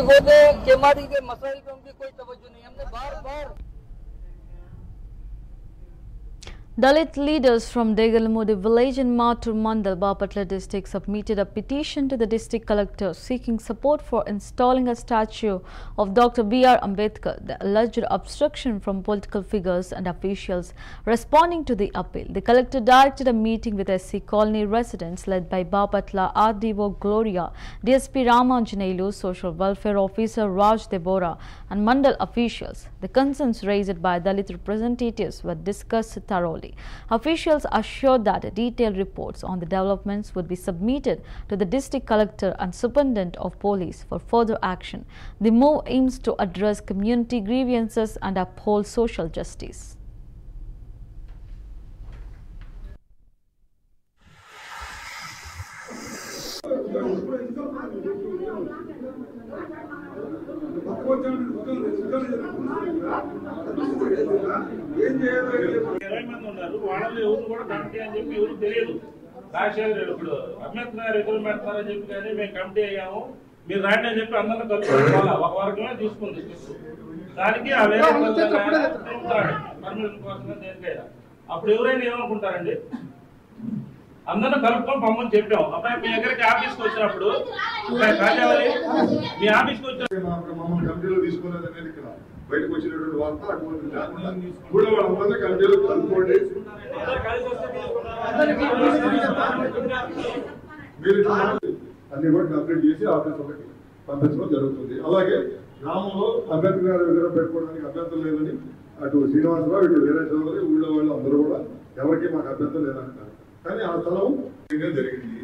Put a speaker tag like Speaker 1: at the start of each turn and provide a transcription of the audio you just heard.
Speaker 1: बोले केमाड़ी के मसाइल पे उनकी कोई तवज्जो नहीं। हमने बार बार
Speaker 2: Dalit leaders from Degalmudi village in Matur Mandal, Bapatla district submitted a petition to the district collector seeking support for installing a statue of Dr. B.R. Ambedkar. The alleged obstruction from political figures and officials. Responding to the appeal, the collector directed a meeting with SC colony residents led by Bapatla RDO Gloria, DSP Ramanjanelu, Social Welfare Officer Raj Debora and Mandal officials. The concerns raised by Dalit representatives were discussed thoroughly. Officials assured that detailed reports on the developments would be submitted to the district collector and superintendent of police for further action. The move aims to address community grievances and uphold social justice.
Speaker 3: వాళ్ళు ఎవరు కూడా committee అని చెప్పి ఎవరు తెలియదు. రాజశేఖర్ ఇప్పుడు అంబేద్కర్ ఎదురు పెడతారని చెప్పి కానీ మేము కమిటీ అయ్యాము, మీరు రాండి అని చెప్పి అందరినీ కలుపుకోవాలి. ఒక వర్గమే తీసుకుంది దానికి ఆ వేరే పర్మిషన్ కోసం దేనికైనా. అప్పుడు ఎవరైనా ఏమనుకుంటారండి, అందరిని కలుపుకొని పంపని చెప్పాం. అబ్బాయి మీ దగ్గరికి ఆఫీస్కి వచ్చినప్పుడు కాజావాలి మీ ఆఫీస్కి వచ్చిన
Speaker 4: బయటకు వచ్చినటువంటి వార్త అటువంటి లేకుండా కూడా వాళ్ళందరినీ కమిటీలో కలుపుకోండి. మీరు అన్ని కూడా కంప్లీట్ చేసి ఆఫీస్ వాళ్ళకి పంపించడం జరుగుతుంది. అలాగే గ్రామంలో అంబేద్కర్ గారి విగ్రహం పెట్టుకోవడానికి అభ్యంతరం లేదని అటు శ్రీనివాసరావు ఇటు వీర చౌదరి ఊళ్ళో వాళ్ళు అందరూ కూడా ఎవరికి మాకు అభ్యంతరం లేదంటారు. కానీ ఆ స్థలం జరిగింది.